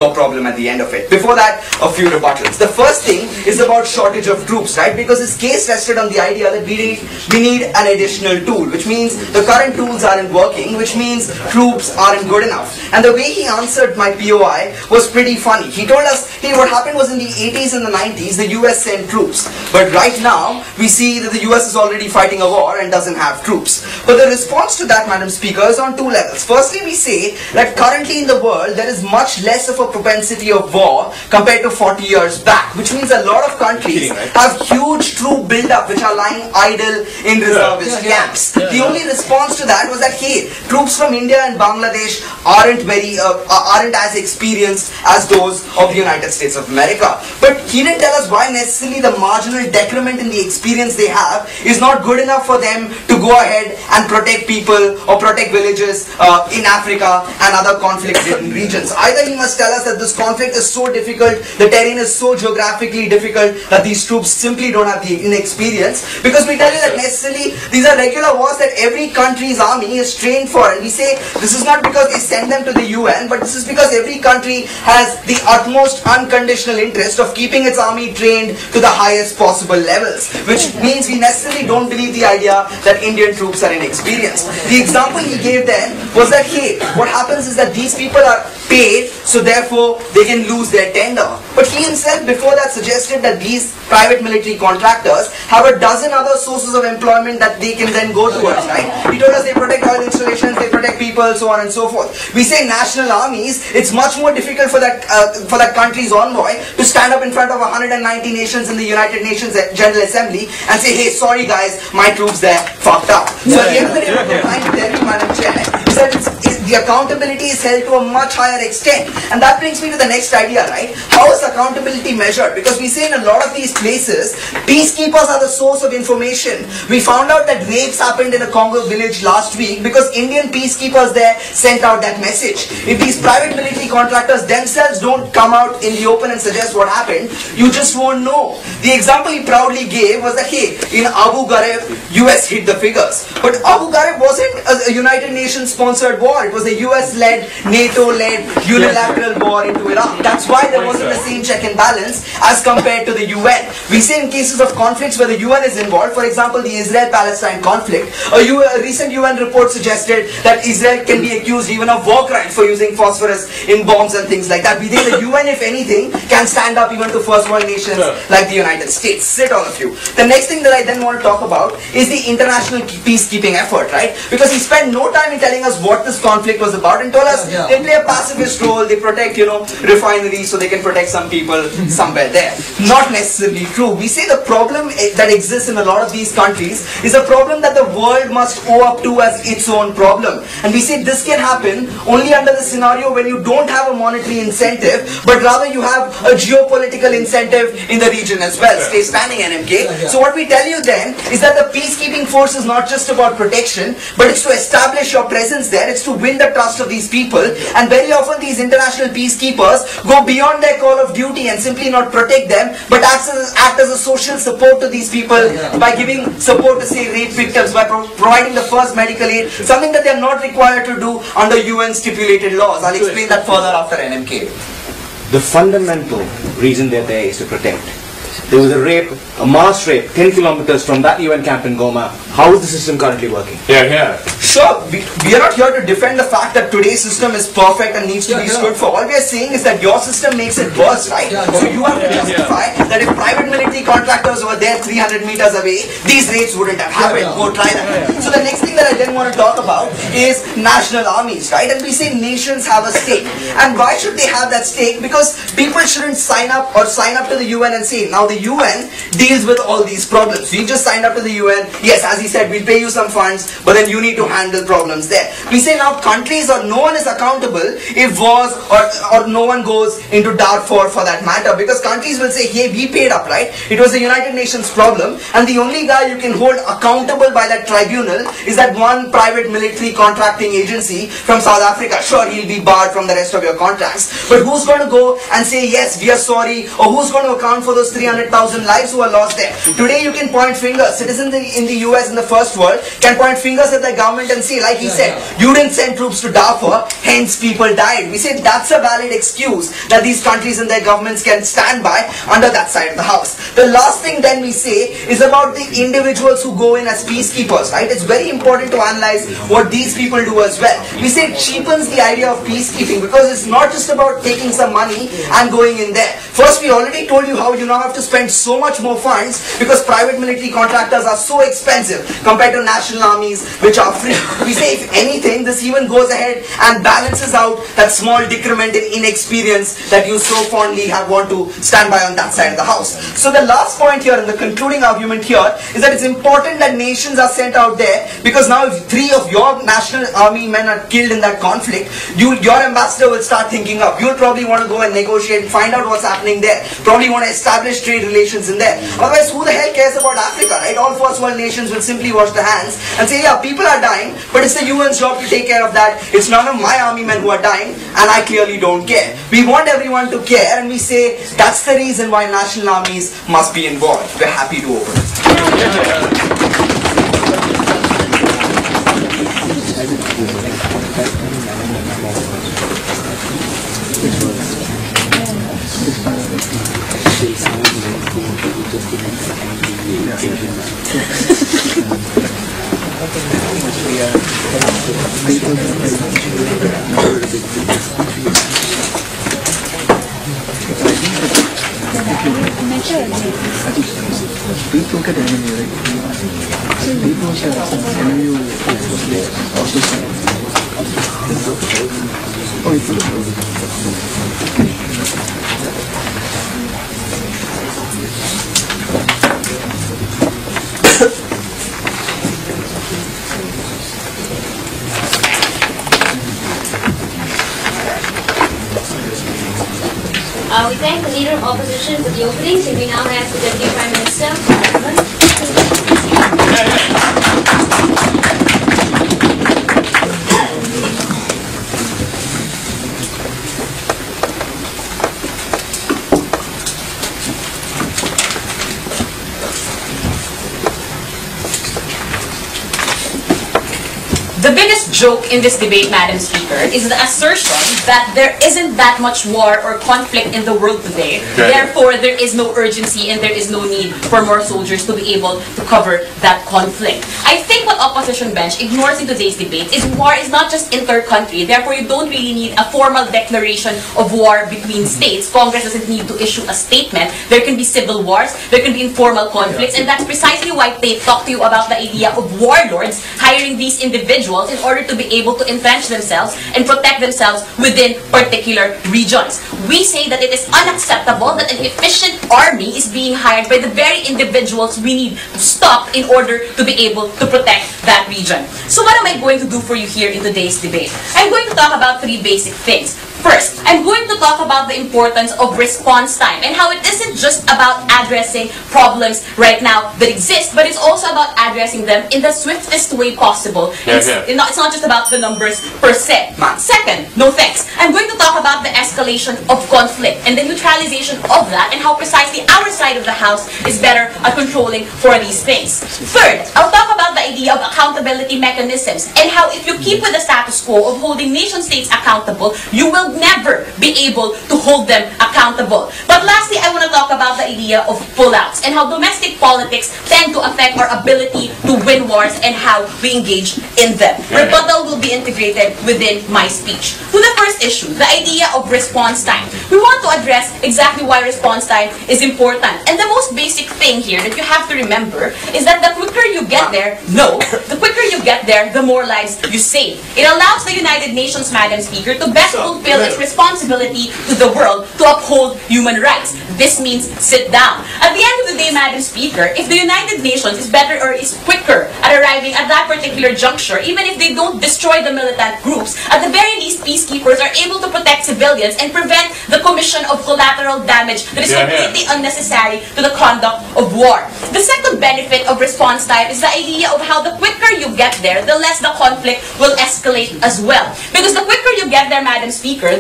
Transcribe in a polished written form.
no problem at the end of it. Before that, a few rebuttals. The first thing is about shortage of troops, right? Because his case rested on the idea that we need an additional tool, which means the current tools aren't working, which means troops aren't good enough. And the way he answered my POI was pretty funny. He told us, hey, what happened was in the 80s and the 90s, the US sent troops. But right now, we see that the US is already fighting a war and doesn't have troops. But the response to that, Madam Speaker, is on two levels. Firstly, we say that currently in the world, there is much less of a propensity of war compared to 40 years back, which means a lot of countries have huge troop build-up which are lying idle in reservist camps. The only response to that was that, hey, troops from India and Bangladesh aren't as experienced as those of the United States of America. But he didn't tell us why necessarily the marginal decrement in the experience they have is not good enough for them to go ahead and protect people or protect villages in Africa and other conflict-ridden regions. Either he must tell us that this conflict is so difficult, the terrain is so geographically difficult that these troops simply don't have the inexperience, because we tell you that necessarily these are regular wars that every country's army is trained for, and we say this is not because they send them to the UN, but this is because every country has the utmost unconditional interest of keeping its army trained to the highest possible levels, which means we necessarily don't believe the idea that Indian troops are inexperienced. The example he gave then was that, hey, what happens is that these people are paid, so therefore they can lose their tender. But he himself before that suggested that these private military contractors have a dozen other sources of employment that they can then go towards, right? He told us they protect oil installations, they protect people, so on and so forth. We say national armies, it's much more difficult for that country's envoy to stand up in front of 190 nations in the United Nations General Assembly and say, hey, sorry guys, my troops there fucked up. So at the end of the day, what we're trying to tell you, Madam Chair, is that the accountability is held to a much higher extent. And that brings me to the next idea, right? How is accountability measured? Because we say in a lot of these places, peacekeepers are the source of information. We found out that rapes happened in a Congo village last week because Indian peacekeepers there sent out that message. If these private military contractors themselves don't come out in the open and suggest what happened, you just won't know. The example he proudly gave was that, hey, in Abu Ghraib, US hid the figures. But Abu Ghraib wasn't a United Nations sponsored war. It was a US-led, NATO-led, unilateral war into Iraq. That's why there wasn't the same check and balance as compared to the UN. We say in cases of conflicts where the UN is involved, for example, the Israel-Palestine conflict, a recent UN report suggested that Israel can be accused even of war crimes for using phosphorus in bombs and things like that. We think the UN, if anything, can stand up even to first world nations like the United States. Sit, all of you. The next thing that I then want to talk about is the international peacekeeping effort, right? Because he spent no time in telling us what this conflict was about and told us they play a pacifist role, they protect, refineries so they can protect some people somewhere there. Not necessarily true. We say the problem that exists in a lot of these countries is a problem that the world must owe up to as its own problem. And we say this can happen only under the scenario when you don't have a monetary incentive, but rather you have a geopolitical incentive in the region as well. Stay standing, NMK. So what we tell you then is that the peacekeeping force is not just about protection, but it's to establish your presence there, it's to win the trust of these people, and very often these international peacekeepers go beyond their call of duty and simply not protect them, but act as a social support to these people by giving support to, say, rape victims, by providing the first medical aid, something that they are not required to do under UN stipulated laws. I'll explain that further after NMK. The fundamental reason they're there is to protect. There was a rape, a mass rape, 10 kilometers from that UN camp in Goma. How is the system currently working? Sure, we are not here to defend the fact that today's system is perfect and needs to be stood for. All we are saying is that your system makes it worse, right? So you have to justify that if private military contractors were there 300 meters away, these raids wouldn't have happened. Go try that. So the next thing that I then want to talk about is national armies, right? And we say nations have a stake. And why should they have that stake? Because people shouldn't sign up to the UN and say, now the UN deals with all these problems. We just signed up to the UN. Yes, as he said, we'll pay you some funds, but then you need to handle problems there. We say now countries or no one is accountable if wars or no one goes into Darfur for that matter, because countries will say, hey, we paid up, right? It was the United Nations problem, and the only guy you can hold accountable by that tribunal is that one private military contracting agency from South Africa. Sure, he'll be barred from the rest of your contracts, but who's going to go and say, yes, we are sorry, or who's going to account for those 300,000 lives who are lost there? Today you can point fingers. Citizens in the US in the first world can point fingers at the government and say, like he said, you didn't send troops to Darfur, hence people died. We say that's a valid excuse that these countries and their governments can stand by under that side of the house. The last thing then we say is about the individuals who go in as peacekeepers, right? It's very important to analyze what these people do as well. We say it cheapens the idea of peacekeeping because it's not just about taking some money and going in there. First, we already told you how you now have to spend so much more funds because private military contractors are so expensive compared to national armies which are free. We say if anything, this even goes ahead and balances out that small decrement in inexperience that you so fondly want to stand by on that side of the house. So the last point here and the concluding argument here is that it's important that nations are sent out there because now if 3 of your national army men are killed in that conflict, your ambassador will start thinking up. You'll probably want to go and negotiate, find out what's happening there. Probably want to establish trade relations in there. Otherwise, who the hell cares about Africa, right? All first world nations will simply wash their hands and say, yeah, people are dying, but it's the UN's job to take care of that. It's none of my army men who are dying, and I clearly don't care. We want everyone to care, and we say that's the reason why national armies must be involved. We're happy to open it. Please look at the enemy, right? Please look at the enemy also. Oh, it's we thank the Leader of Opposition for the opening. So we now have the Deputy Prime Minister. The biggest joke in this debate, Madam Speaker, is the assertion that there isn't that much war or conflict in the world today. Therefore, there is no urgency and there is no need for more soldiers to be able to cover that conflict. I think what opposition bench ignores in today's debate is war is not just inter-country. Therefore, you don't really need a formal declaration of war between states. Congress doesn't need to issue a statement. There can be civil wars, there can be informal conflicts, and that's precisely why they talk to you about the idea of warlords hiring these individuals in order to be able to entrench themselves and protect themselves within particular regions. We say that it is unacceptable that an efficient army is being hired by the very individuals we need to stop in order to be able to protect that region. So what am I going to do for you here in today's debate? I'm going to talk about 3 basic things. First, I'm going to talk about the importance of response time and how it isn't just about addressing problems right now that exist, but it's also about addressing them in the swiftest way possible. It's not just about the numbers per se. Second, no thanks. I'm going to talk about the escalation of conflict and the neutralization of that and how precisely our side of the house is better at controlling for these things. Third, I'll talk about the idea of accountability mechanisms and how if you keep with the status quo of holding nation states accountable, you will never be able to hold them accountable. But lastly, I want to talk about the idea of pullouts and how domestic politics tend to affect our ability to win wars and how we engage in them. Rebuttal will be integrated within my speech. To the first issue, the idea of response time. We want to address exactly why response time is important. And the most basic thing here that you have to remember is that the quicker you get there, the quicker you get there, the more lives you save. It allows the United Nations, Madam Speaker, to best fulfill its responsibility to the world to uphold human rights. This means sit down. At the end of the day, Madam Speaker, if the United Nations is better or is quicker at arriving at that particular juncture, even if they don't destroy the militant groups, at the very least, peacekeepers are able to protect civilians and prevent the commission of collateral damage that is completely unnecessary to the conduct of war. The second benefit of response time is the idea of how the quicker you get there, the less the conflict will escalate as well. Because the quicker you get there, Madam Speaker,